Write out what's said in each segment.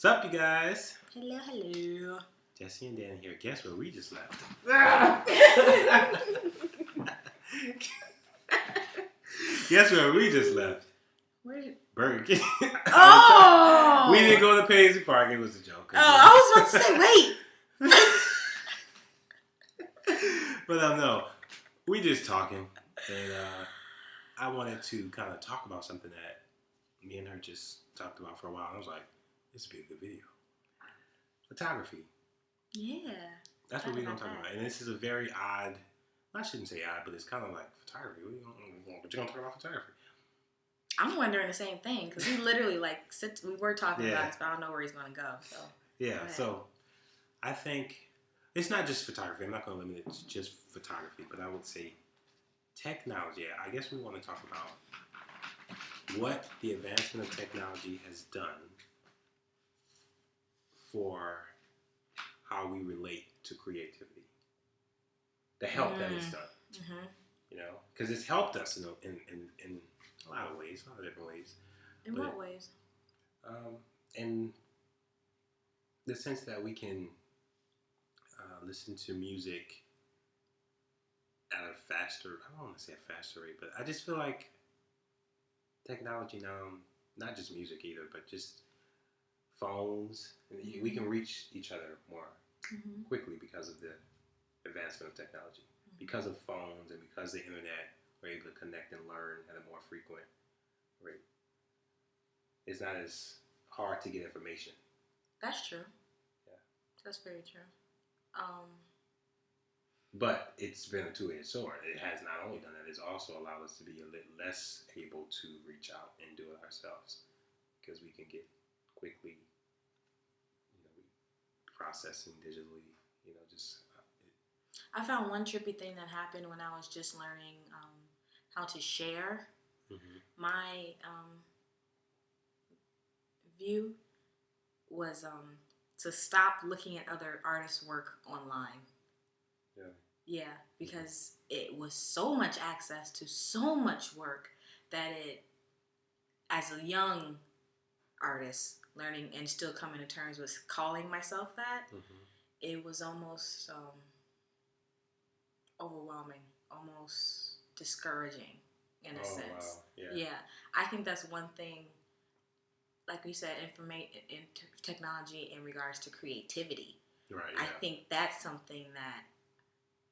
What's up, you guys? Hello, hello. Jesse and Dan here. Guess where we just left? Guess where we just left? Where did... Burger King. Oh! We didn't go to Paisley Park. It was a joke. Oh, I was about to say, wait. But no. We just talking. And I wanted to kind of talk about something that me and her just talked about for a while. I was like, this would be a good video. Photography. Yeah. That's what we're going to talk about. And this is a very odd, I shouldn't say odd, but it's kind of like photography. What you going to talk about photography? I'm wondering the same thing because we literally we were talking about this, but I don't know where he's going to go. So yeah, so I think it's not just photography. I'm not going to limit it to just photography, but I would say technology. I guess we want to talk about what the advancement of technology has done for how we relate to creativity. The help that it's done. Mm-hmm. You know, because it's helped us in a lot of ways, a lot of different ways. In what ways? In the sense that we can listen to music at a faster, I don't want to say a faster rate, but I just feel like technology now, not just music either, but just phones, and we can reach each other more quickly because of the advancement of technology. Because of phones and because of the internet, we're able to connect and learn at a more frequent rate. It's not as hard to get information. That's true. Yeah. That's very true. But it's been a two-edged sword. It has not only done that, it's also allowed us to be a little less able to reach out and do it ourselves because we can get quickly, processing digitally, just... I found one trippy thing that happened when I was just learning how to share. Mm-hmm. My view was to stop looking at other artists' work online. Yeah. Yeah, because it was so much access to so much work that it, as a young artist, learning and still coming to terms with calling myself that, it was almost overwhelming, almost discouraging in a sense. Wow. Yeah, I think that's one thing, like we said, technology in regards to creativity. Right. Yeah. I think that's something that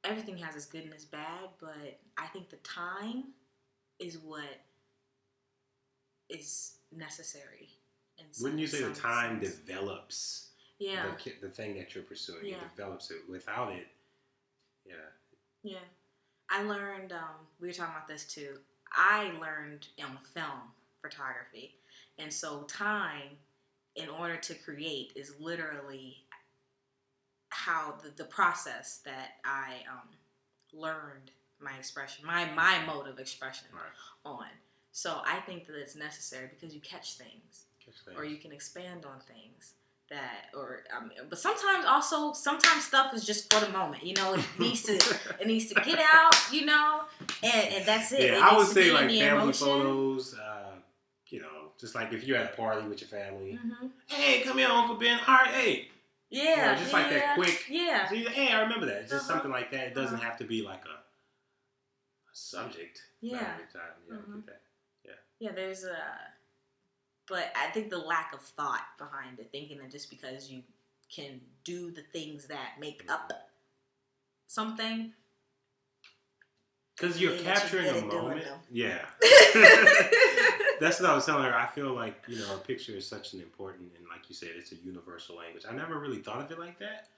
everything has its good and its bad, but I think the time is what is necessary. Wouldn't you say the time develops the thing that you're pursuing? Yeah. It develops it. Without it, Yeah. I learned, we were talking about this too, I learned film photography. And so time, in order to create, is literally how the process that I learned my expression, my mode of expression on. So I think that it's necessary because you catch things. Or you can expand on things but sometimes stuff is just for the moment, it needs to get out, and that's it. Yeah, I would say like family photos, just like if you're at a party with your family, hey, come here, Uncle Ben, all right, hey. Yeah. Just like that quick. Yeah. So hey, I remember that. It's just something like that. It doesn't have to be like a subject. Yeah. Yeah, there's but I think the lack of thought behind it, thinking that just because you can do the things that make up something. Because you're capturing a moment. Yeah. That's what I was telling her. I feel like, a picture is such an important, and like you said, it's a universal language. I never really thought of it like that.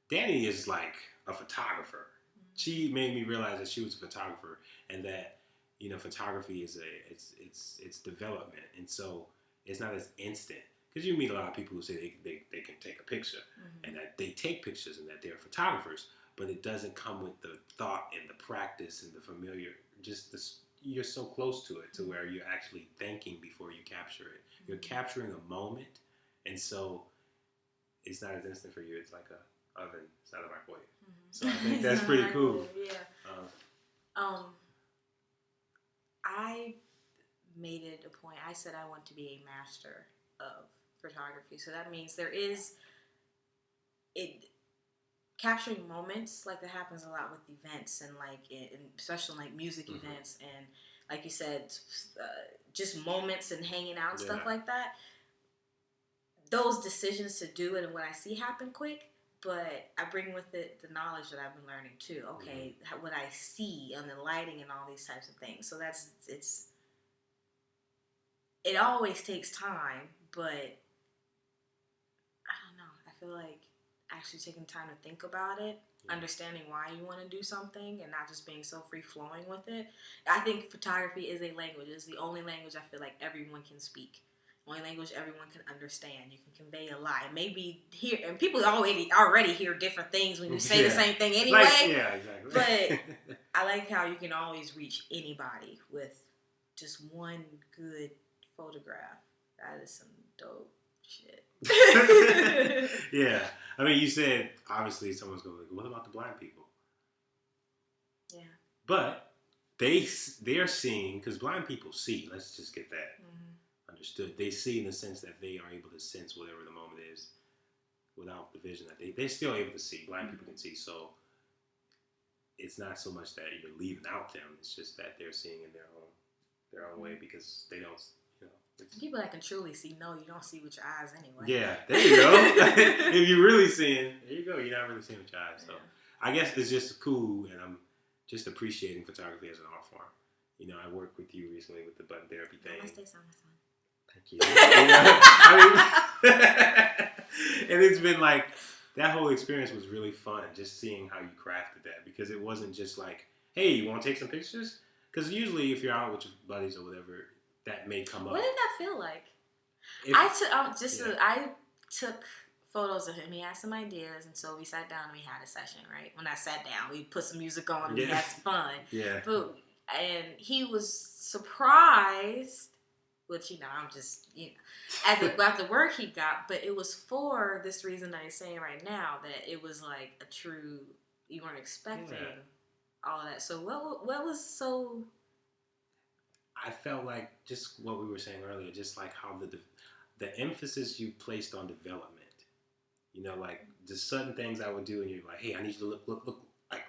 Danny is like a photographer. She made me realize that she was a photographer and that, photography is it's development. And so it's not as instant. Because you meet a lot of people who say they can take a picture and that they take pictures and that they're photographers, but it doesn't come with the thought and the practice and the familiar, you're so close to it to where you're actually thinking before you capture it. You're capturing a moment, and so it's not as instant for you. It's like a oven. It's not a microwave. So I think that's pretty cool. Yeah. I made it a point. I said I want to be a master of photography. So that means there is it capturing moments like that happens a lot with events and like especially like music events and like you said, just moments and hanging out and stuff like that. Those decisions to do it and what I see happen quick, but I bring with it the knowledge that I've been learning too. Okay, what I see and the lighting and all these types of things. So it always takes time, but I don't know. I feel like actually taking time to think about it, understanding why you want to do something, and not just being so free flowing with it. I think photography is a language. It's the only language I feel like everyone can speak. Only language everyone can understand. You can convey a lot. And maybe hear, and people already hear different things when you say the same thing anyway. Exactly. But I like how you can always reach anybody with just one good photograph. That is some dope shit. Yeah. I mean, you said, obviously, someone's going to be like, what about the blind people? Yeah. But they're seeing, because blind people see, let's just get that understood. They see in the sense that they are able to sense whatever the moment is without the vision that they're still able to see. Blind people can see. So it's not so much that you're leaving out them. It's just that they're seeing in their own way because they don't, people that can truly see, no, you don't see with your eyes anyway. Yeah, there you go. If you're really seeing, there you go. You're not really seeing with your eyes. So I guess it's just cool, and I'm just appreciating photography as an art form. I worked with you recently with the button therapy thing. Thank you. And it's been like, that whole experience was really fun, just seeing how you crafted that, because it wasn't just like, hey, you want to take some pictures? Because usually if you're out with your buddies or whatever, that may come up. What did that feel like? I took photos of him. He had some ideas, and so we sat down and we had a session, right? When I sat down, we put some music on and we had some fun. Yeah. And he was surprised, which, I'm just, at the work he got, but it was for this reason that he's saying right now, that it was like a true, you weren't expecting all of that. So what was so... I felt like just what we were saying earlier, just like how the emphasis you placed on development. Like the certain things I would do, and you're like, hey, I need you to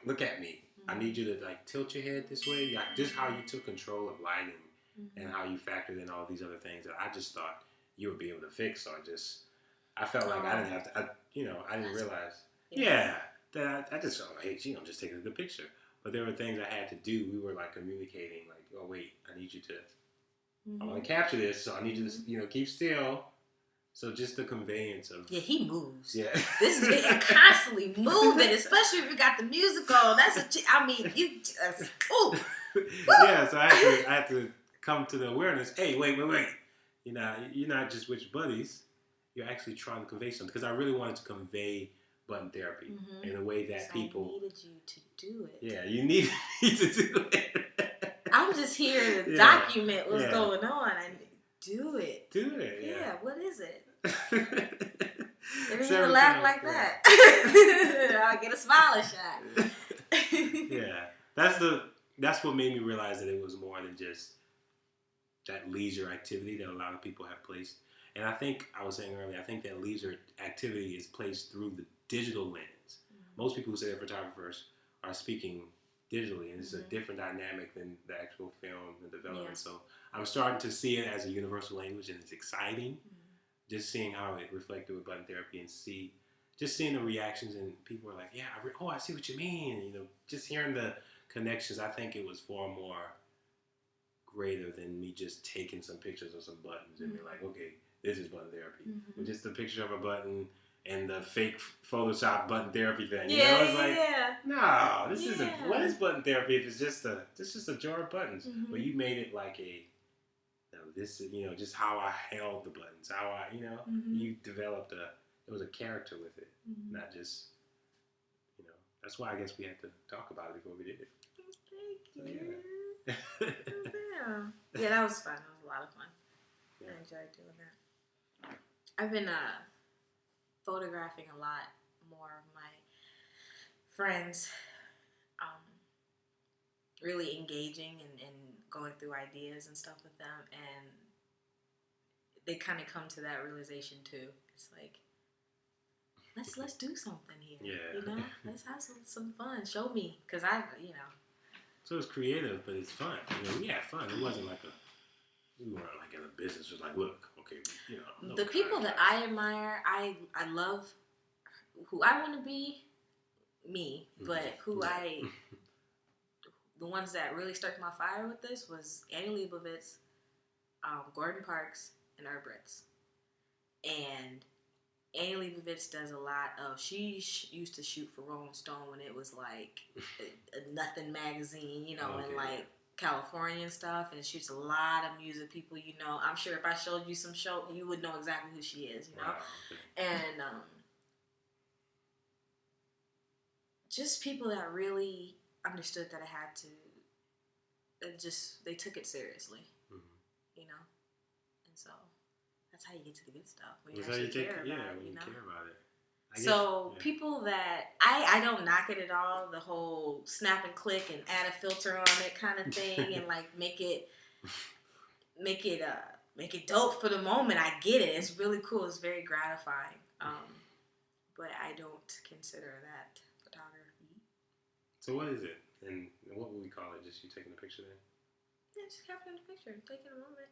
look at me. I need you to like tilt your head this way. Like just how you took control of lighting and how you factored in all these other things that I just thought you would be able to fix. Or I felt like I didn't have to. I didn't realize. Yeah, that I just felt like, hey, just take a good picture. But there were things I had to do. We were like communicating, like, oh wait, I need you to. I want to capture this, so I need you to, keep still. So just the conveyance of... Yeah, he moves. Yeah. This is constantly moving, especially if you got the music on. You... ooh. Yeah, so I had to come to the awareness, hey, wait. You're not just with your buddies. You're actually trying to convey something. Because I really wanted to convey button therapy in a way that people... I needed you to do it. Yeah, you needed me to do it. I'm just here to document what's going on. Do it. Yeah, what is it? If you even laugh like that, I'll get a smiling shot. Yeah. That's what made me realize that it was more than just that leisure activity that a lot of people have placed. And I think, I was saying earlier, I think that leisure activity is placed through the digital lens. Most people who say they're photographers are speaking digitally, and it's a different dynamic than the actual film and development. Yeah. So I'm starting to see it as a universal language, and it's exciting. Just seeing how it reflected with button therapy, and just seeing the reactions, and people are like, yeah, I see what you mean. Just hearing the connections, I think it was far more greater than me just taking some pictures of some buttons and be like, okay, this is button therapy. With just a picture of a button and the fake Photoshop button therapy thing. It's like, no, this isn't. What is button therapy if it's just a jar of buttons? But you made it like this is, just how I held the buttons, how I, you developed there was a character with it, not just, that's why I guess we had to talk about it before we did it. Thank you. So, yeah, that was fun. That was a lot of fun. Yeah. I enjoyed doing that. I've been photographing a lot more of my friends, really engaging and going through ideas and stuff with them, and they kind of come to that realization too. It's like, let's do something here. Yeah. You know, let's have some fun. Show me, because So it's creative, but it's fun. We had fun. It wasn't like we weren't like in a business. It was like, look, okay, no the people that I admire, I love who I want to be, me, but the ones that really started my fire with this was Annie Leibovitz, Gordon Parks, and Erbritz. And Annie Leibovitz does a lot of, she used to shoot for Rolling Stone when it was like a nothing magazine, in like California and stuff, and shoots a lot of music people, I'm sure if I showed you some show, you would know exactly who she is, Wow, okay. And just people that really understood that I had to, they took it seriously, and so that's how you get to the good stuff. When you actually care about it, when you care about it. So people that I don't knock it at all, the whole snap and click and add a filter on it kind of thing, and like make it dope for the moment. I get it. It's really cool. It's very gratifying. But I don't consider that photography. So what is it? And what would we call it? Just you taking a picture then? Yeah, just capturing the picture, taking a moment.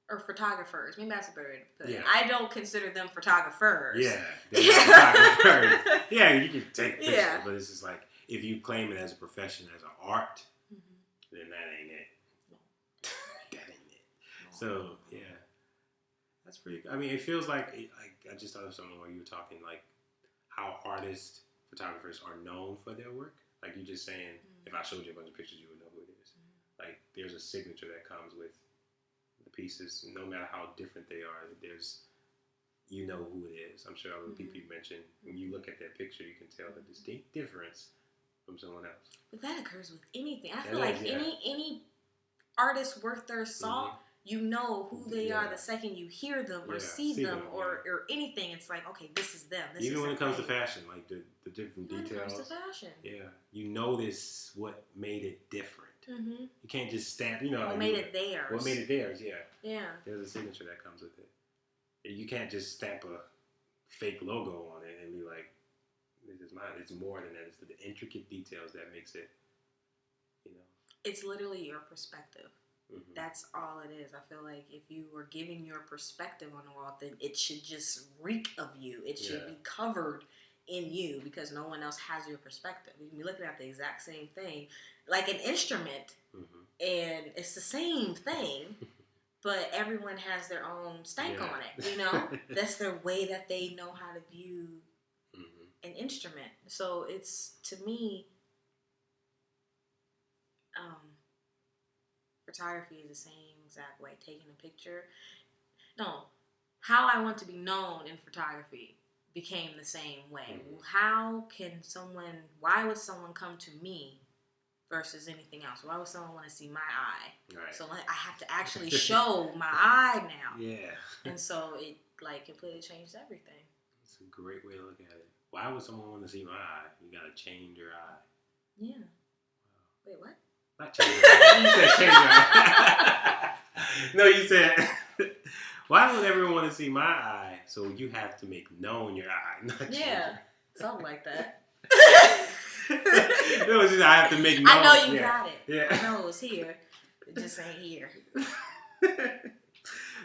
Or photographers. Maybe that's a better way to put it. I don't consider them photographers. Yeah, they're not photographers. Yeah, you can take pictures, but it's just like, if you claim it as a profession, as an art, then that ain't it. No. That ain't it. No. So, yeah. That's pretty good. It feels like, I just thought of something while you were talking, like, how artists, photographers are known for their work. Like you just saying, if I showed you a bunch of pictures, you would know who it is. Like, there's a signature that comes with the pieces, no matter how different they are, there's, who it is. I'm sure all the people you mentioned, when you look at that picture, you can tell the distinct difference from someone else. But that occurs with anything. I feel like any artist worth their salt, you know who they are the second you hear them or see them or anything. It's like, okay, this is them. This Even is when it comes to fashion, like the different details. When it comes to fashion. Yeah. You notice what made it different. You can't just stamp, What made it theirs. What made it theirs, yeah. Yeah. There's a signature that comes with it. You can't just stamp a fake logo on it and be like, this is mine. It's more than that. It's the intricate details that makes it, It's literally your perspective. That's all it is. I feel like if you were giving your perspective on the world, then it should just reek of you. It should be covered in you because no one else has your perspective. You can be looking at the exact same thing, like an instrument, and it's the same thing, but everyone has their own stank on it, That's their way that they know how to view an instrument. So it's, to me, photography is the same exact way. Taking a picture. No, how I want to be known in photography became the same way. Why would someone come to me versus anything else? Why would someone want to see my eye? Right. So I have to actually show my eye now. Yeah. And so it completely changed everything. It's a great way to look at it. Why would someone want to see my eye? You gotta change your eye. Yeah. Wow. Wait, what? Not change your eye. You said change your eye. No, you said, why would everyone want to see my eye? So you have to make known your eye. Not something like that. It was just, I have to make known. I know you got it. Yeah. I know it was here. It just ain't here.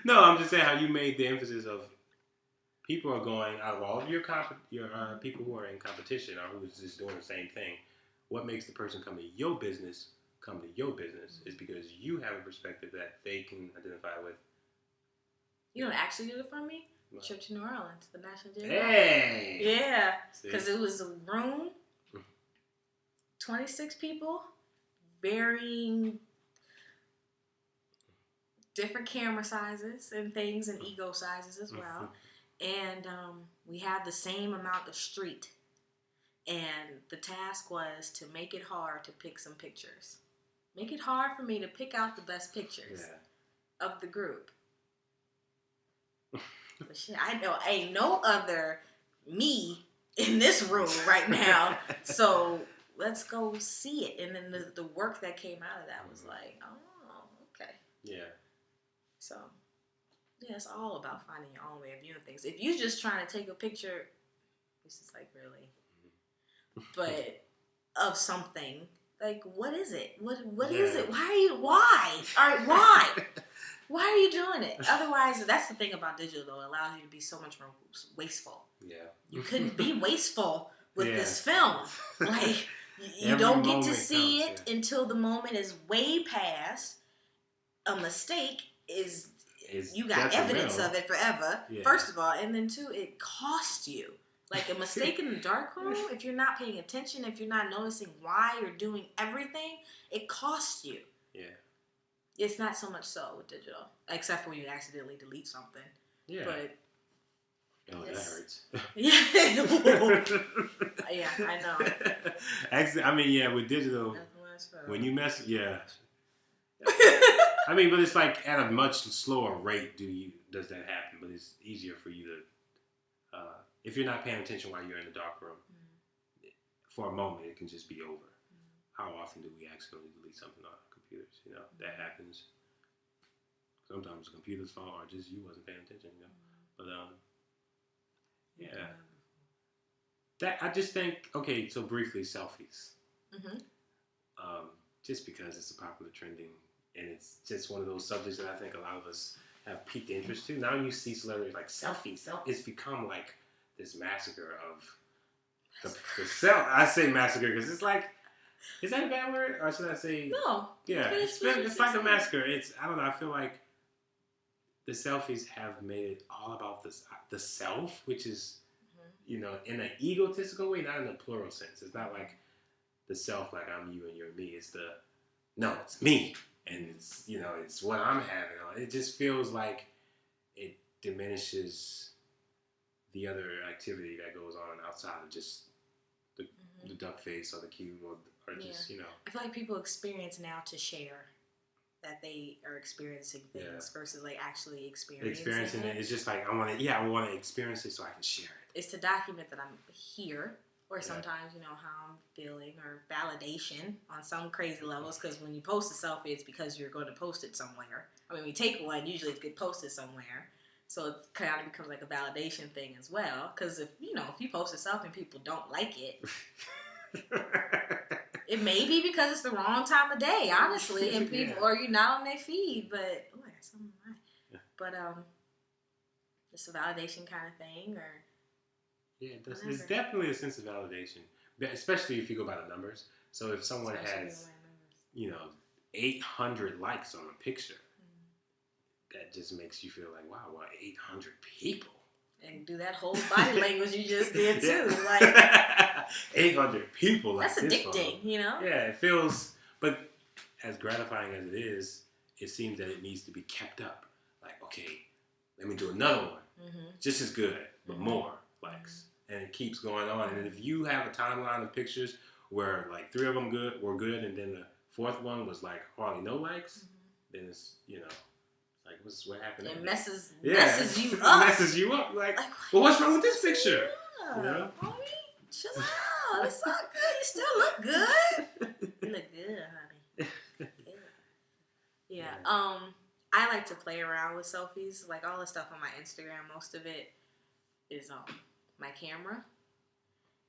No, I'm just saying how you made the emphasis of people are going, out of all of your people who are in competition or who's just doing the same thing, what makes the person come to your business is because you have a perspective that they can identify with. You know what actually did it for me? What? Trip to New Orleans, the National Geographic. Hey! Yeah, because it was a room, 26 people, varying different camera sizes and things and ego sizes as well. And we had the same amount of street. And the task was to make it hard to pick some pictures. Make it hard for me to pick out the best pictures of the group. But shit, I know ain't no other me in this room right now. So let's go see it. And then the work that came out of that was like, oh, okay. Yeah. So. Yeah, it's all about finding your own way of viewing things. If you're just trying to take a picture, this is like really, but of something, like what is it? What is it? Why? All right, why? Why are you doing it? Otherwise, that's the thing about digital though. It allows you to be so much more wasteful. Yeah. You couldn't be wasteful with this film. Like, you don't get to see it until the moment is way past. A mistake is you got evidence of it forever, first of all. And then two, it costs you. Like a mistake in the darkroom, if you're not paying attention, if you're not noticing why you're doing everything, it costs you. Yeah. It's not so much so with digital, except for when you accidentally delete something. Yeah. But oh, that hurts. Yeah. Yeah, I know. Actually, I mean, yeah, with digital, when you mess, yeah. I mean, but it's like at a much slower rate does that happen, but it's easier for you to, if you're not paying attention while you're in the dark room, for a moment, it can just be over. How often do we accidentally delete something on our computers? You know, that happens. Sometimes the computer's fault or just you wasn't paying attention, you know. But, yeah. That, I just think, okay, so briefly, selfies. Just because it's a popular trending, and it's just one of those subjects that I think a lot of us have piqued interest to. Now you see celebrities like selfies. It's become like this massacre of the self. I say massacre because it's like, is that a bad word? Or should I say? No. Yeah, it's like a massacre. I don't know, I feel like the selfies have made it all about the self, which is, you know, in an egotistical way, not in a plural sense. It's not like the self like I'm you and you're me. It's it's me. And it's, you know, it's what I'm having. It just feels like it diminishes the other activity that goes on outside of just the duck face or the cube or just, you know. I feel like people experience now to share that they are experiencing things versus like actually experiencing it. It's just like I want to experience it so I can share it. It's to document that I'm here, or sometimes, you know, how I'm feeling, or validation on some crazy levels. Because when you post a selfie, it's because you're going to post it somewhere. I mean, when you take one, usually it gets posted somewhere. So it kind of becomes like a validation thing as well. Because if you post a selfie and people don't like it, it may be because it's the wrong time of day, honestly, and people or you're not on their feed. But I got something in mind. But it's a validation kind of thing, or. Yeah, it's definitely a sense of validation, especially if you go by the numbers. So if someone has, 800 likes on a picture, that just makes you feel like, wow, 800 people. And do that whole body language you just did too. Like 800 people. That's addicting, you know? Yeah, it feels, but as gratifying as it is, it seems that it needs to be kept up. Like, okay, let me do another one. Just as good, but more likes. And it keeps going on. And if you have a timeline of pictures where like 3 of them were good, and then the 4th one was like hardly no likes, then it's, like what happened? It messes you up. Messes you up. Like, well, what's wrong with this picture? Homie, chill out. It's not good. You still look good. You look good, honey. Good. Yeah. I like to play around with selfies. Like all the stuff on my Instagram, most of it is my camera,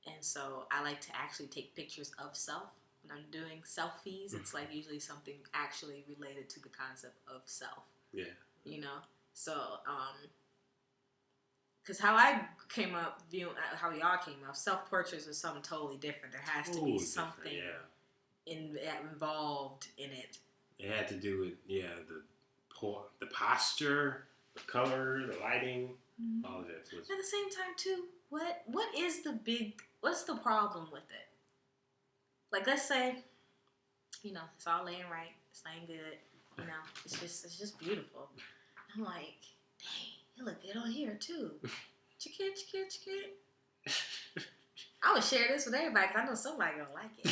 and so I like to actually take pictures of self when I'm doing selfies. It's like usually something actually related to the concept of self. Yeah. So because how I came up viewing, how y'all came up, self-portraits is something totally different. There has to be something involved in it. It had to do with the posture, the color, the lighting. All of it. At the same time, too, what's the problem with it? Like, let's say, it's all laying right, it's laying good, it's just beautiful. I'm like, dang, you look good on here, too. Chicken. I would share this with everybody, because I know somebody gonna like it.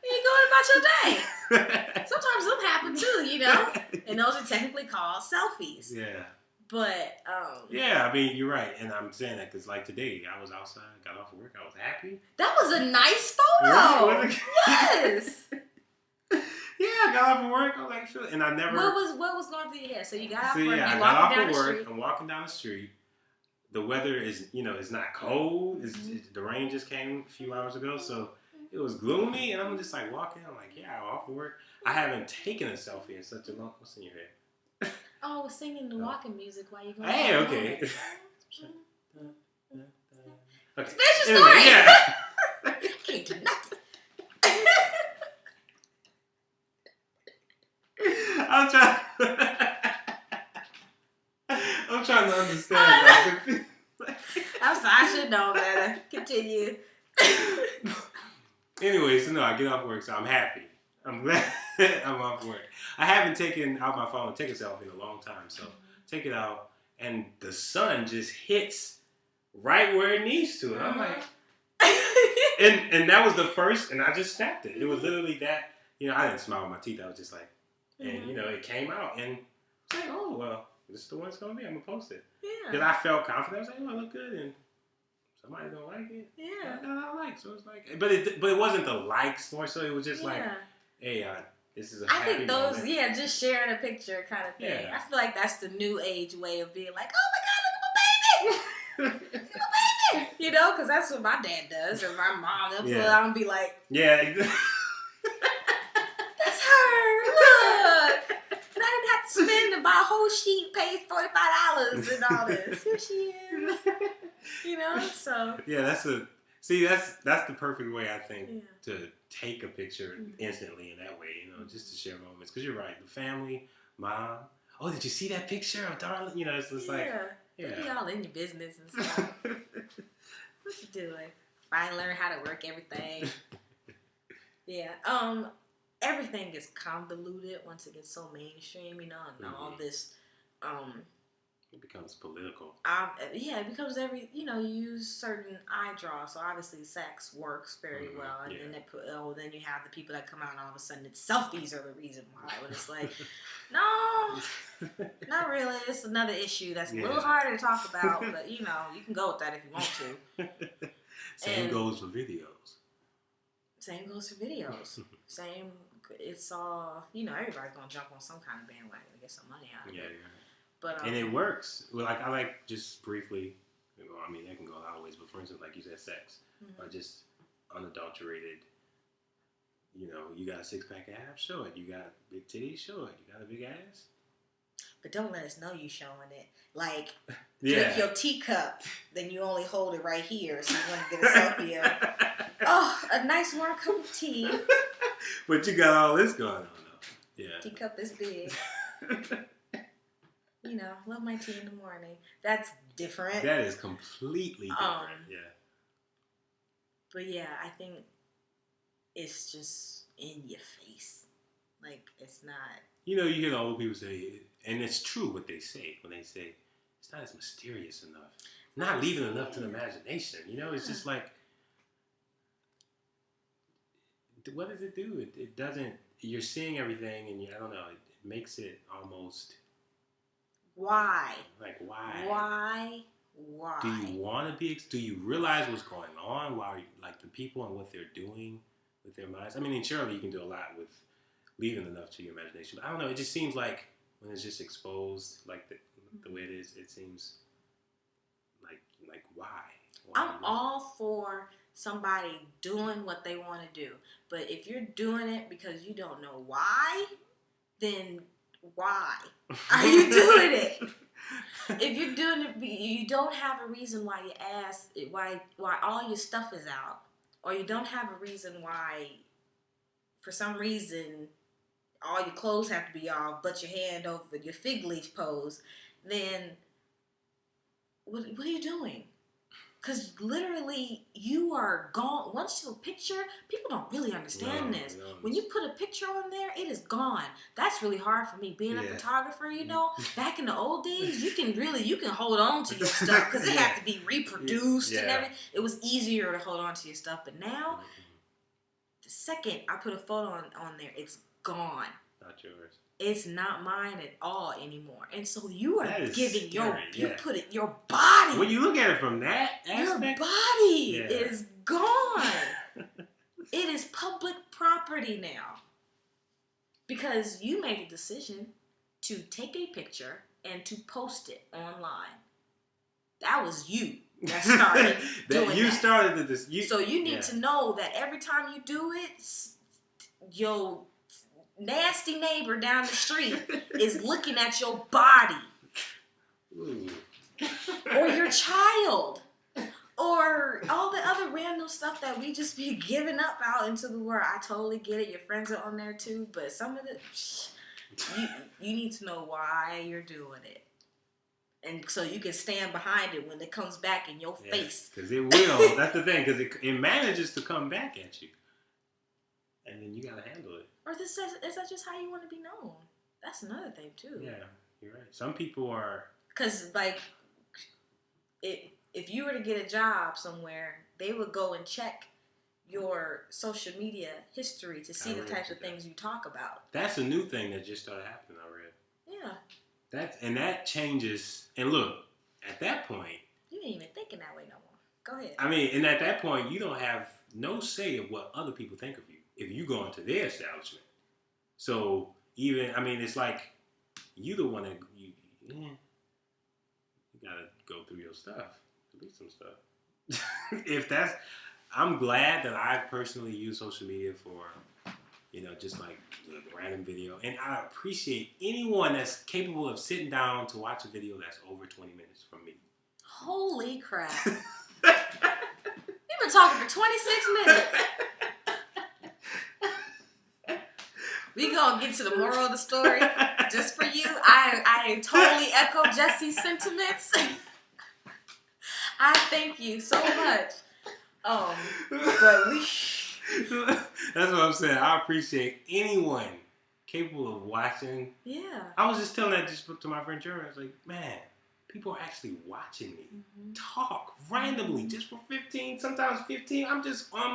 You going about your day. Sometimes them happen too, and those are technically called selfies. Yeah. But yeah, I mean, you're right, and I'm saying that because like today, I was outside, got off of work, I was happy. That was a nice photo. Yes. Yeah, I got off of work. I was like, and I never. What was going through your head? So you got off work. Yeah, You I got off down of the work. street. I'm walking down the street. The weather is, it's not cold. The rain just came a few hours ago, so it was gloomy, and I'm just like walking. I'm like, yeah, I'm off of work. I haven't taken a selfie in such a long. What's in your head? Oh, I was singing the walking music while you going. Hey, okay. Okay. Finish your Anyway, story. yeah. Can't do nothing. I'm trying to understand. I'm sorry, I should know better. Continue. Anyway, so no, I get off work, so I'm happy. I'm glad I'm off work. I haven't taken out my phone and taken a selfie in a long time, so take it out, and the sun just hits right where it needs to, and I'm like, and that was the first, and I just snapped it. It was literally that, I didn't smile with my teeth. I was just like, and it came out, and I was like, oh well, this is the one it's gonna be. I'm gonna post it. Yeah. Because I felt confident. I was like, oh, I look good, and somebody's gonna like it. Yeah. I like. So it's like, but it wasn't the likes more so. It was just like, hey, this is a happy I think those, moment. Just sharing a picture kind of thing. Yeah. I feel like that's the new age way of being like, oh my God, look at my baby. Look at my baby. Because that's what my dad does, or my mom. They'll pull it out and be like, yeah, exactly. That's her. Look. And I didn't have to spend to buy a whole sheet, pay $45 and all this. Here she is. So. Yeah, that's the perfect way, I think, to take a picture instantly in that way, just to share moments. Because you're right, the family, mom. Oh, did you see that picture of darling? It's just like, be all in your business and stuff. What you doing? Finally learn how to work everything. Yeah. Everything gets convoluted once it gets so mainstream, and all this. It becomes political. It becomes you use certain eye draws. So obviously sex works very well. And then you have the people that come out and all of a sudden selfies are the reason why. When it's like, no, not really. It's another issue that's a little harder to talk about. But, you can go with that if you want to. Same goes for videos. Same goes for videos. Same, it's all, everybody's going to jump on some kind of bandwagon to get some money out of it. Yeah. But, and it works. Well, I like just briefly, that can go a lot of ways, but for instance, like you said, sex, or just unadulterated, you got a six-pack abs, show it. You got big titties, show it. You got a big ass. But don't let us know you showing it. Like, drink your teacup, then you only hold it right here, so you want to get a selfie of, a nice warm cup of tea. But you got all this going on, though. Yeah. Teacup is big. Love my tea in the morning. That's different. That is completely different. Yeah. But yeah, I think it's just in your face. Like, it's not. You hear the old people say, and it's true what they say when they say it's not as mysterious enough, not leaving enough to the imagination. It's just like, what does it do? It doesn't. You're seeing everything, and I don't know. It makes it almost. Why? Like, why? Why? Do you want to be? Do you realize what's going on? While like the people and what they're doing with their minds? Surely you can do a lot with leaving enough to your imagination. But I don't know. It just seems like when it's just exposed, like the way it is, it seems like why? I'm all for somebody doing what they want to do, but if you're doing it because you don't know why, then why are you doing it? If you're doing it, you don't have a reason why you ask why all your stuff is out, or you don't have a reason why, for some reason, all your clothes have to be off, but your hand over your fig leaf pose. Then what are you doing? Because literally, you are gone. Once you picture, people don't really understand this. No. When you put a picture on there, it is gone. That's really hard for me. Being a photographer, back in the old days, you can hold on to your stuff because it had to be reproduced and everything. It was easier to hold on to your stuff. But now, the second I put a photo on there, it's gone. Not yours. It's not mine at all anymore. And so you are giving scary, you put it, your body. When you look at it from that aspect, your body is gone. It is public property now. Because you made the decision to take a picture and to post it online. That was you that started doing that. You started this. So you need to know that every time you do it, your nasty neighbor down the street is looking at your body. Ooh. Or your child. Or all the other random stuff that we just be giving up out into the world. I totally get it. Your friends are on there too. But some of it, you need to know why you're doing it. And so you can stand behind it when it comes back in your face. Because it will. That's the thing. Because it manages to come back at you. And then you got to handle it. Or is that just how you want to be known? That's another thing too. Yeah, you're right. Some people are... Because like... If you were to get a job somewhere, they would go and check your social media history to see the types of things you talk about. That's a new thing that just started happening, I read. Yeah. That changes. And look, at that point... You ain't even thinking that way no more. Go ahead. I mean, and at that point, you don't have no say of what other people think of you if you go into their establishment. So, even... I mean, it's like, you the one that... You got to go through your stuff. Delete some stuff. I'm glad that I personally use social media for, just like a random video. And I appreciate anyone that's capable of sitting down to watch a video that's over 20 minutes from me. Holy crap. You've been talking for 26 minutes. We gonna get to the moral of the story just for you. I totally echo Jesse's sentiments. I thank you so much. But that's what I'm saying. I appreciate anyone capable of watching. Yeah. I was just telling that just to my friend Jeremy. I was like, man, people are actually watching me talk randomly just for 15, sometimes 15. I'm just on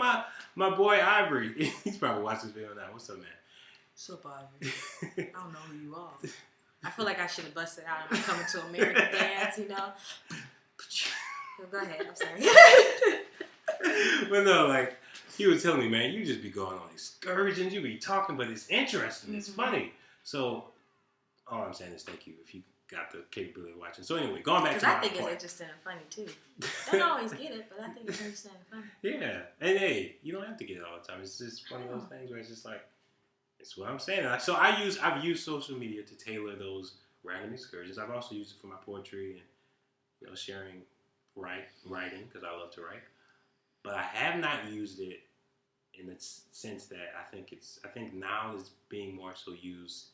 my boy Ivory. He's probably watching this video now. What's up, man? What's up, Ivory? I don't know who you are. I feel like I should have busted out and Coming to America dance, Go ahead, I'm sorry. But no, like, he was telling me, man, you just be going on excursions, you be talking, but it's interesting, it's funny. So, all I'm saying is thank you if you got the capability of watching. So anyway, going back to my point. Because I think it's interesting and funny, too. Don't always get it, but I think it's interesting and funny. Yeah, and hey, you don't have to get it all the time. It's just one of those things where it's just like, it's what I'm saying. So I've used social media to tailor those random excursions. I've also used it for my poetry and, sharing writing, because I love to write. But I have not used it in the sense that I think now it's being more so used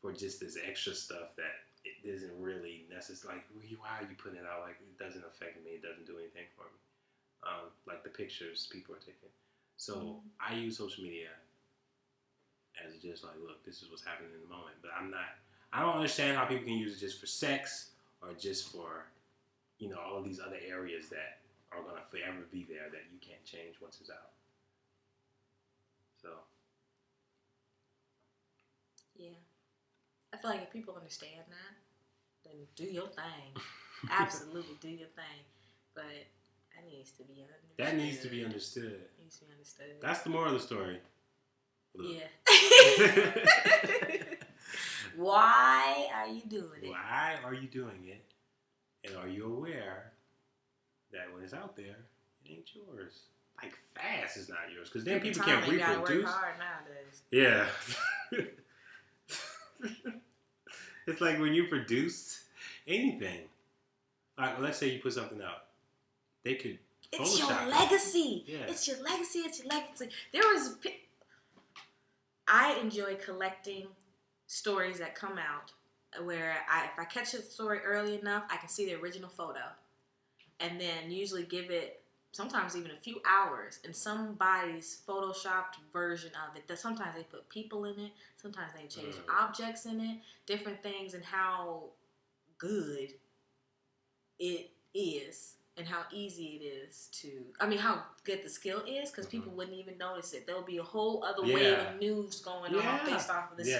for just this extra stuff that it isn't really necessary. Like, why are you putting it out? Like, it doesn't affect me. It doesn't do anything for me. Like the pictures people are taking. So I use social media as just like, look, this is what's happening in the moment. But I don't understand how people can use it just for sex or just for, all of these other areas that are going to forever be there that you can't change once it's out. So. Yeah. I feel like if people understand that, then do your thing. Absolutely do your thing. But that needs to be understood. That needs to be understood. Needs to be understood. That's the moral of the story. Look. Yeah. Why are you doing it? Why are you doing it? And are you aware that when it's out there, it ain't yours? Like, fast is not yours. Because then people can't reproduce. You gotta work hard nowadays. Yeah. It's like when you produce anything. Like, let's say you put something out. They could It's your legacy. Yeah. It's your legacy. It's your legacy. I enjoy collecting stories that come out where if I catch a story early enough, I can see the original photo. And then usually give it sometimes even a few hours in somebody's photoshopped version of it. That sometimes they put people in it. Sometimes they change objects in it. Different things and how good it is. And how easy it is how good the skill is, because people wouldn't even notice it. There'll be a whole other wave of news going on based off of this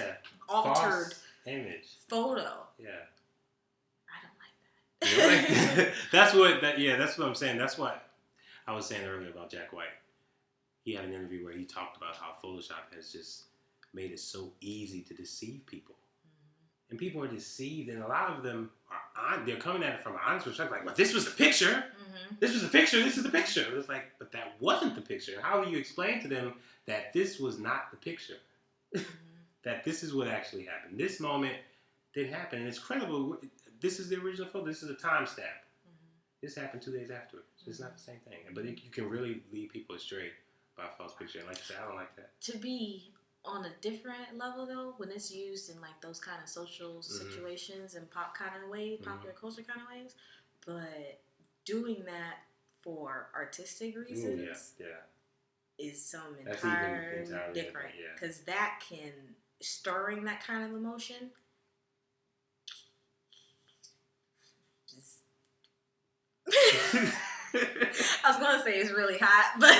altered image photo. Yeah. I don't like that. That's what I'm saying. That's what I was saying earlier about Jack White. He had an interview where he talked about how Photoshop has just made it so easy to deceive people. And people are deceived, and a lot of them they're coming at it from an honest perspective, like, well, this was the picture. This was the picture. This is the picture. It was like, but that wasn't the picture. How do you explain to them that this was not the picture? That this is what actually happened. This moment did happen, and it's credible. This is the original photo. This is a timestamp. This happened 2 days afterwards. So it's not the same thing. But you can really lead people astray by a false picture. And like you said, I don't like that. To be on a different level, though, when it's used in like those kind of social situations and pop kind of ways, popular culture kind of ways, but doing that for artistic reasons is something entirely different. Because that can, stirring that kind of emotion, just... I was going to say it's really hot, but...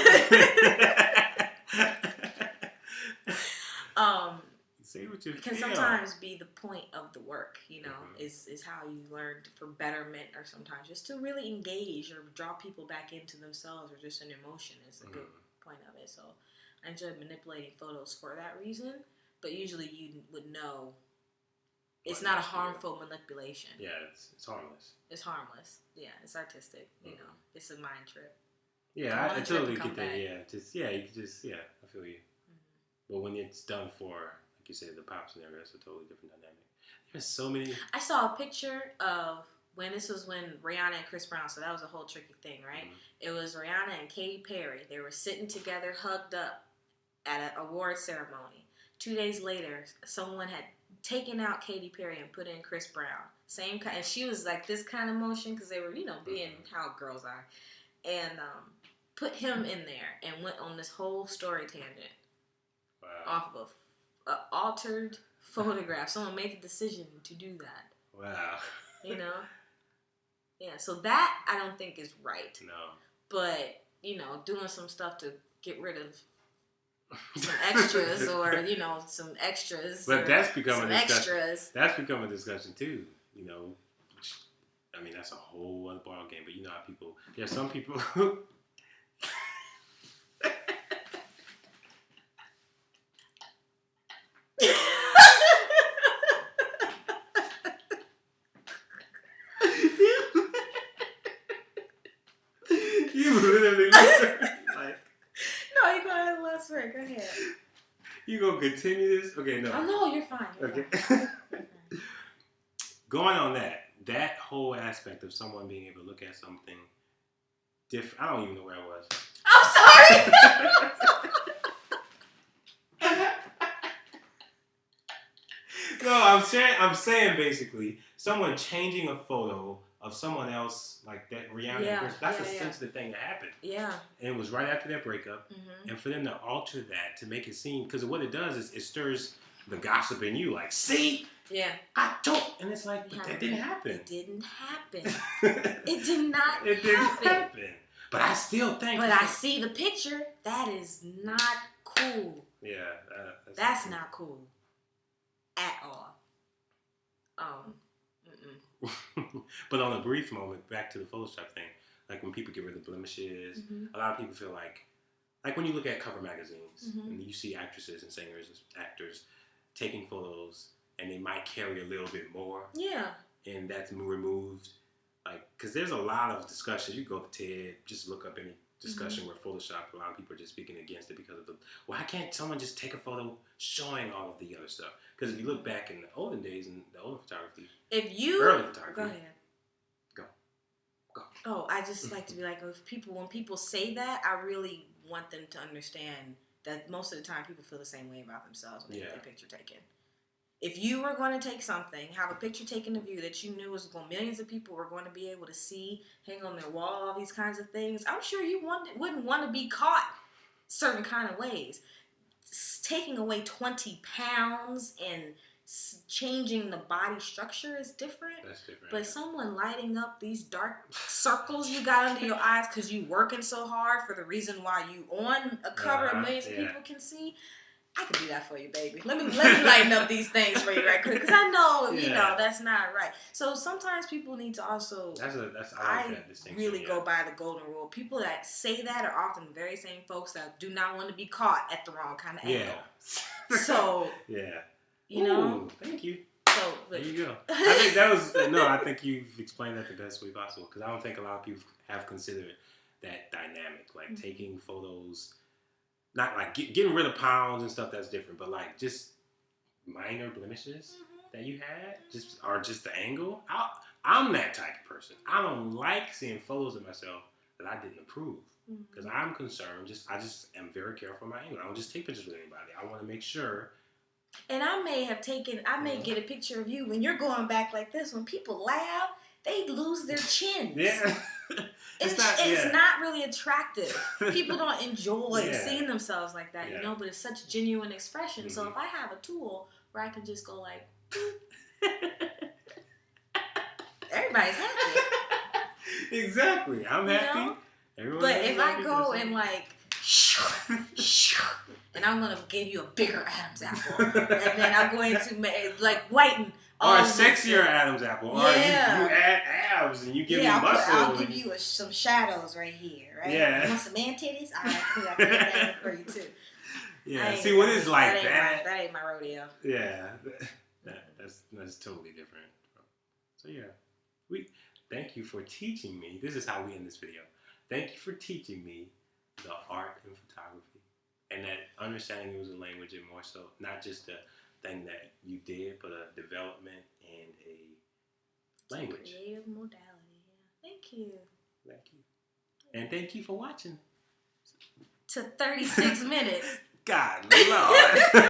Say what you can sometimes be the point of the work, you know, is how you learn for betterment, or sometimes just to really engage or draw people back into themselves, or just an emotion is a good point of it. So I enjoy manipulating photos for that reason, but usually you would know it's not a harmful manipulation. Yeah, it's harmless. It's harmless. Yeah, it's artistic. You know, it's a mind trip. Yeah, I totally get that. Yeah, you can just I feel you. But when it's done for, like you said, the pop scenario, that's a totally different dynamic. There's so many. I saw a picture of when Rihanna and Chris Brown, so that was a whole tricky thing, right? It was Rihanna and Katy Perry. They were sitting together, hugged up at an award ceremony. 2 days later, someone had taken out Katy Perry and put in Chris Brown. Same kind, and she was like this kind of motion because they were, being how girls are, and put him in there and went on this whole story tangent. Wow. Off of an altered photograph. Someone made the decision to do that. Wow. Yeah, so that I don't think is right. No. But, doing some stuff to get rid of some extras or, some extras. But that's becoming a discussion. That's become a discussion too, I mean, that's a whole other ball game. But you know how there's some people you literally like... No, you're going to have the last word. Go ahead. You going to continue this? Okay, no. Oh, no, you're fine. Okay. Going on that whole aspect of someone being able to look at something different. I don't even know where I was. I'm sorry. No, I'm saying basically someone changing a photo of someone else, like that Rihanna. That's a sensitive thing to happen. Yeah. And it was right after their breakup. And for them to alter that, to make it seem, because what it does is it stirs the gossip in you. Like, see? Yeah. I don't. And it's like, but that didn't happen. It didn't happen. It did not It didn't happen. But I still think. But I see the picture. That is not cool. Yeah. That's not cool. At all. But on a brief moment, back to the Photoshop thing, like when people get rid of blemishes, a lot of people feel like when you look at cover magazines and you see actresses and singers and actors taking photos and they might carry a little bit more. Yeah. And that's removed. Like, because there's a lot of discussion. You go to TED, just look up any discussion where Photoshop, a lot of people are just speaking against it because of why can't someone just take a photo showing all of the other stuff? Because if you look back in the olden days and the older photography, early photography. Go ahead. Go. Oh, I just like to be like, when people say that, I really want them to understand that most of the time people feel the same way about themselves when they get their picture taken. If you were going to take something, have a picture taken of you that you knew millions of people were going to be able to see, hang on their wall, all these kinds of things, I'm sure you wouldn't want to be caught certain kind of ways. Taking away 20 pounds and changing the body structure is different. That's different. But someone lighting up these dark circles you got under your eyes because you working so hard for the reason why you on a cover millions of people can see, I can do that for you, baby. Let me lighten up these things for you right quick, because I know you know that's not right. So sometimes people need to also. I really go by the golden rule. People that say that are often the very same folks that do not want to be caught at the wrong kind of angle. So you know. Thank you. So there you go. I think that was I think you've explained that the best way possible, because I don't think a lot of people have considered that dynamic, like taking photos. Not like getting rid of pounds and stuff, that's different, but like just minor blemishes that you had, just the angle. I'm that type of person. I don't like seeing photos of myself that I didn't approve, because I'm concerned. I just am very careful of my angle. I don't just take pictures with anybody. I want to make sure. And I may get a picture of you when you're going back like this. When people laugh, they lose their chins. Yeah. It's not really attractive. People don't enjoy seeing themselves like that, you know, but it's such genuine expression. So if I have a tool where I can just go like, everybody's happy. Exactly. I'm happy. But if I go and like, and I'm going to give you a bigger Adam's apple, and then I'm going to like whiten. Or a sexier Adam's apple. Or you add abs and you give me muscle. I'll give you some shadows right here, right? Yeah. You want some man titties? All right, cool. I can get that for you too. Yeah. See, what is like that? That ain't my rodeo. Yeah. That's totally different. So yeah. Thank you for teaching me. This is how we end this video. Thank you for teaching me the art in photography. And that understanding it was a language, and more so not just a thing that you did, but a development and a language. Creative modality. Yeah. Thank you. Thank you. And thank you for watching. To 36 minutes. God, Lord.